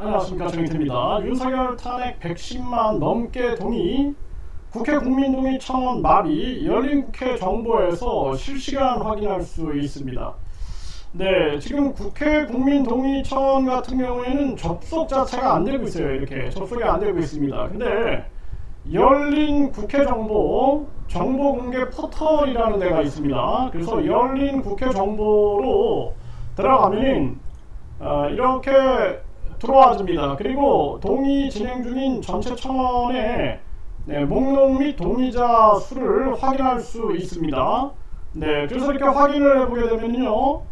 안녕하십니까, 정인태입니다. 윤석열 탄핵 110만 넘게 동의, 국회 국민동의 청원 마비, 열린국회 정보에서 실시간 확인할 수 있습니다. 네, 지금 국회 국민동의 청원 같은 경우에는 접속 자체가 안 되고 있어요. 이렇게 접속이 안 되고 있습니다. 근데 열린국회 정보 공개 포털이라는 데가 있습니다. 그래서 열린국회 정보로 들어가면은 이렇게 들어와 줍니다. 그리고 동의 진행 중인 전체 청원의 목록 및 동의자 수를 확인할 수 있습니다. 네, 그래서 이렇게 확인을 해보게 되면요,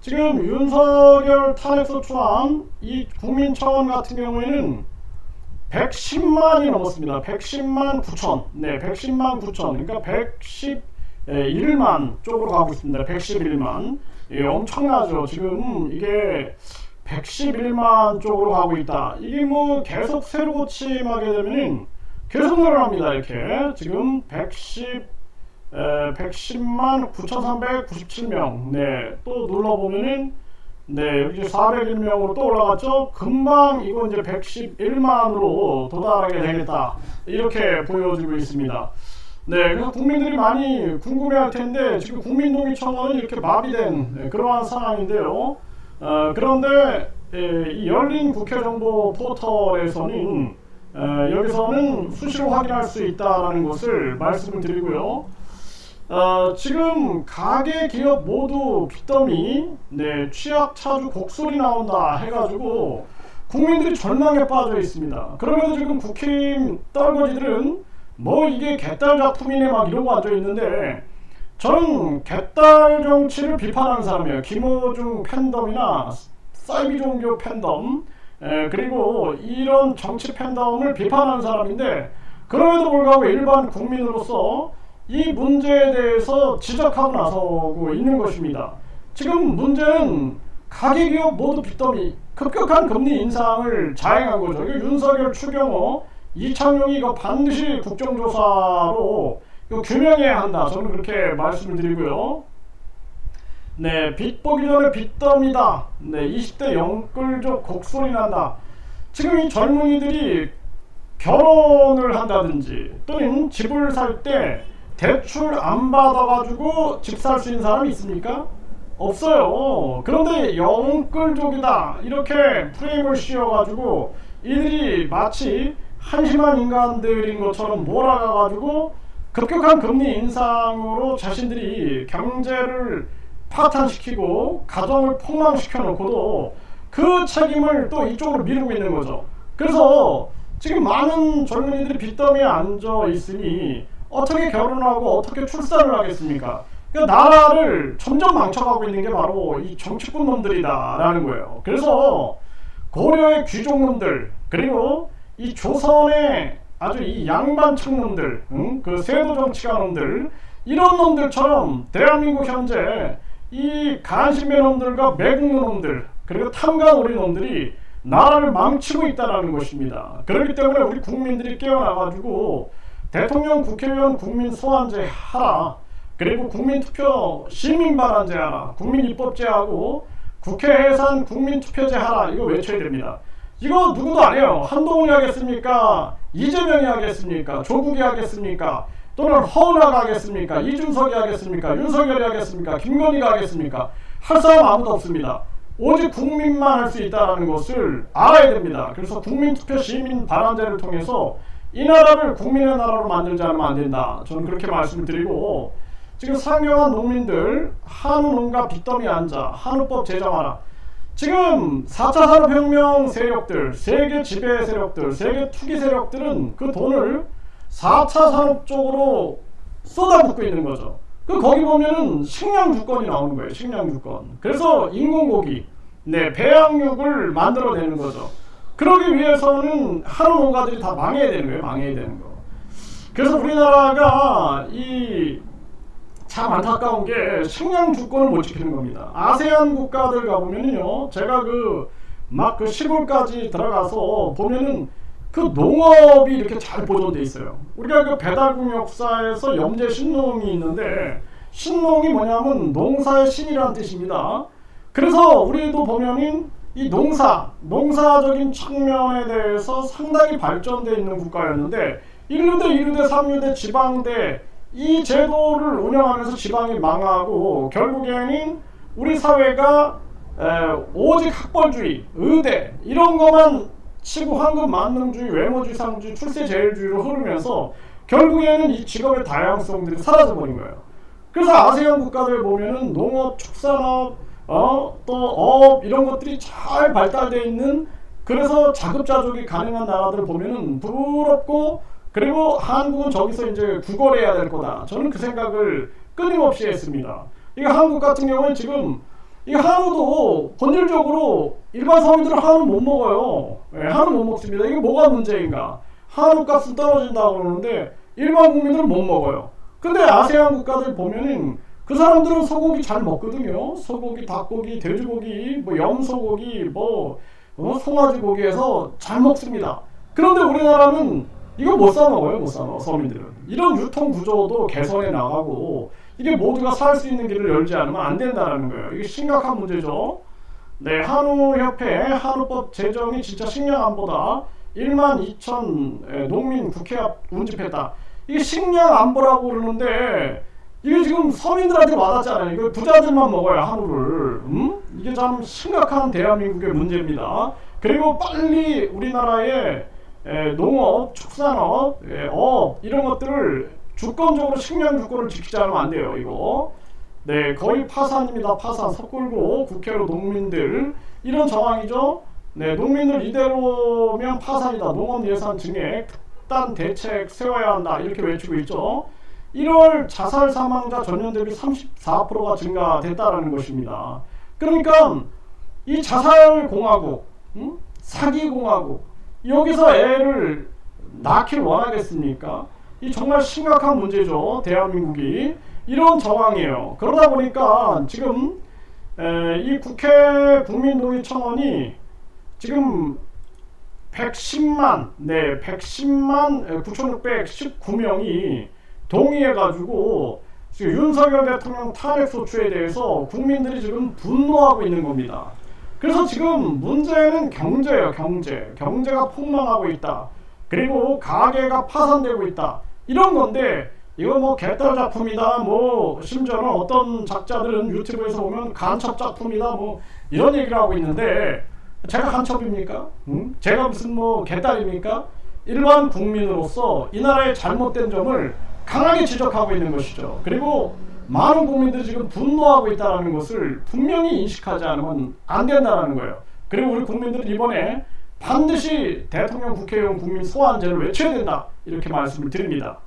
지금 윤석열 탄핵소추안 이 국민청원 같은 경우에는 110만이 넘었습니다. 110만 9천. 네, 110만 9천. 그러니까 111만 쪽으로 가고 있습니다. 111만. 예, 엄청나죠. 지금 이게 111만 쪽으로 가고 있다. 이게 뭐 계속 새로 고침하게 되면은 계속 늘어납니다. 이렇게 지금 110만 9,397명. 네, 또 눌러보면은 네, 여기 401명으로 또 올라갔죠. 금방 이거 이제 111만으로 도달하게 되겠다, 이렇게 보여지고 있습니다. 네, 그래서 국민들이 많이 궁금해할 텐데 지금 국민동의 청원은 이렇게 마비된 그러한 상황인데요. 그런데 이 열린 국회 정보 포털에서는 여기서는 수시로 확인할 수 있다는 것을 말씀을 드리고요. 지금 가계 기업 모두 빚더미, 네, 취약 차주 곡소리 나온다 해가지고 국민들이 절망에 빠져 있습니다. 그러면서 지금 국힘 떨거지들은 뭐 이게 개딸 작품이네 막 이러고 앉아 있는데, 저는 개딸 정치를 비판하는 사람이에요. 김어중 팬덤이나 사이비 종교 팬덤, 그리고 이런 정치 팬덤을 비판하는 사람인데, 그럼에도 불구하고 일반 국민으로서 이 문제에 대해서 지적하고 나서고 있는 것입니다. 지금 문제는 가계기업 모두 빚더미, 급격한 금리 인상을 자행한 거죠. 윤석열, 추경호, 이창용이 이거 반드시 국정조사로 이거 규명해야 한다, 저는 그렇게 말씀을 드리고요. 네, 빚 보기 전에 빚더미다. 네, 20대 영끌족 곡소리 난다. 지금 이 젊은이들이 결혼을 한다든지 또는 집을 살 때 대출 안 받아가지고 집 살 수 있는 사람이 있습니까? 없어요. 그런데 영끌족이다, 이렇게 프레임을 씌워가지고 이들이 마치 한심한 인간들인 것처럼 몰아가가지고 급격한 금리 인상으로 자신들이 경제를 파탄시키고 가정을 폭망시켜 놓고도 그 책임을 또 이쪽으로 미루고 있는 거죠. 그래서 지금 많은 젊은이들이 빚더미에 앉아 있으니 어떻게 결혼하고 어떻게 출산을 하겠습니까? 그러니까 나라를 점점 망쳐가고 있는 게 바로 이 정치꾼 놈들이다라는 거예요. 그래서 고려의 귀족놈들, 그리고 이 조선의 아주 이 양반층 놈들, 그 세도 정치가 놈들, 이런 놈들처럼 대한민국 현재 이 간신배 놈들과 매국 놈들, 그리고 탐관오리 놈들이 나라를 망치고 있다는 것입니다. 그렇기 때문에 우리 국민들이 깨어나가지고 대통령, 국회의원 국민 소환제 하라, 그리고 국민투표 시민반환제 하라, 국민입법제하고 국회 해산 국민투표제 하라, 이거 외쳐야 됩니다. 이거 누구도 안 해요. 한동훈이 하겠습니까? 이재명이 하겠습니까? 조국이 하겠습니까? 또는 허은하가 하겠습니까? 이준석이 하겠습니까? 윤석열이 하겠습니까? 김건희가 하겠습니까? 할 사람 아무도 없습니다. 오직 국민만 할 수 있다는 것을 알아야 됩니다. 그래서 국민투표 시민반환제를 통해서 이 나라를 국민의 나라로 만들지 않으면 안 된다, 저는 그렇게 말씀을 드리고, 지금 상경한 농민들 한우 농가 빚더미 앉아 한우법 제정하라. 지금 4차 산업혁명 세력들, 세계 지배 세력들, 세계 투기 세력들은 그 돈을 4차 산업 쪽으로 쏟아붓고 있는 거죠. 거기 보면은 식량 주권이 나오는 거예요. 식량 주권. 그래서 인공고기, 네, 배양육을 만들어내는 거죠. 그러기 위해서는 한우 농가들이 다 망해야 되는 거예요. 망해야 되는 거. 그래서 우리나라가 참 안타까운 게 식량 주권을 못 지키는 겁니다. 아세안 국가들 가보면요, 제가 막 시골까지 들어가서 보면은 그 농업이 이렇게 잘 보존돼 있어요. 우리가 그 배달국 역사에서 염제 신농이 있는데, 신농이 뭐냐면 농사의 신이라는 뜻입니다. 그래서 우리도 보면은 이 농사적인 측면에 대해서 상당히 발전되어 있는 국가였는데 1루대, 2루대, 3루대, 지방대 이 제도를 운영하면서 지방이 망하고 결국에는 우리 사회가 오직 학벌주의, 의대 이런 것만 치고 황금 만능주의, 외모주의, 상주의, 출세제일주의로 흐르면서 결국에는 이 직업의 다양성들이 사라져버린 거예요. 그래서 아세안 국가들 보면은 농업, 축산업, 또 어업 이런 것들이 잘 발달되어 있는, 그래서 자급자족이 가능한 나라들 보면은 부럽고, 그리고 한국은 저기서 이제 구걸해야 될 거다. 저는 그 생각을 끊임없이 했습니다. 이거 한국 같은 경우는 지금 이 한우도 본질적으로 일반 서민들은 한우 못 먹어요. 한우 못 먹습니다. 이게 뭐가 문제인가? 한우 값은 떨어진다고 그러는데 일반 국민들은 못 먹어요. 근데 아세안 국가들 보면은 그 사람들은 소고기 잘 먹거든요. 소고기, 닭고기, 돼지고기, 뭐 염소고기, 송아지 고기에서 잘 먹습니다. 그런데 우리나라는 이거 못 사 먹어요. 못 사 먹어, 서민들은. 이런 유통 구조도 개선해 나가고 이게 모두가 살 수 있는 길을 열지 않으면 안 된다는 거예요. 이게 심각한 문제죠. 네, 한우협회 한우법 제정이 진짜 식량안보다 12,000 농민 국회 앞 운집했다. 이게 식량안보라고 그러는데 이게 지금 서민들한테 와닿잖아요. 이거 부자들만 먹어요, 한우를. 이게 참 심각한 대한민국의 문제입니다. 그리고 빨리 우리나라의 농업, 축산업, 어업 이런 것들을 주권적으로 식량 주권을 지키지 않으면 안 돼요. 이거 네, 거의 파산입니다. 파산. 섣불고 국회로 농민들 이런 정황이죠. 네, 농민들 이대로면 파산이다. 농업 예산 증액, 특단 대책 세워야 한다. 이렇게 외치고 있죠. 1월 자살 사망자 전년 대비 34%가 증가됐다라는 것입니다. 그러니까 이 자살 공화국, 사기 공화국, 여기서 애를 낳길 원하겠습니까? 이 정말 심각한 문제죠. 대한민국이 이런 정황이에요. 그러다 보니까 지금 이 국회 국민동의청원이 지금 110만 9,619명이 동의해가지고 지금 윤석열 대통령 탄핵소추에 대해서 국민들이 지금 분노하고 있는 겁니다. 그래서 지금 문제는 경제예요. 경제가 폭망하고 있다. 그리고 가계가 파산되고 있다. 이런 건데 이거 뭐 개딸 작품이다. 뭐 심지어는 어떤 작자들은 유튜브에서 보면 간첩 작품이다. 뭐 이런 얘기를 하고 있는데 제가 간첩입니까? 제가 무슨 뭐 개딸입니까? 일반 국민으로서 이 나라의 잘못된 점을 강하게 지적하고 있는 것이죠. 그리고 많은 국민들이 지금 분노하고 있다는 것을 분명히 인식하지 않으면 안 된다는 거예요. 그리고 우리 국민들은 이번에 반드시 대통령 국회의원 국민 소환제를 외쳐야 된다. 이렇게 말씀을 드립니다.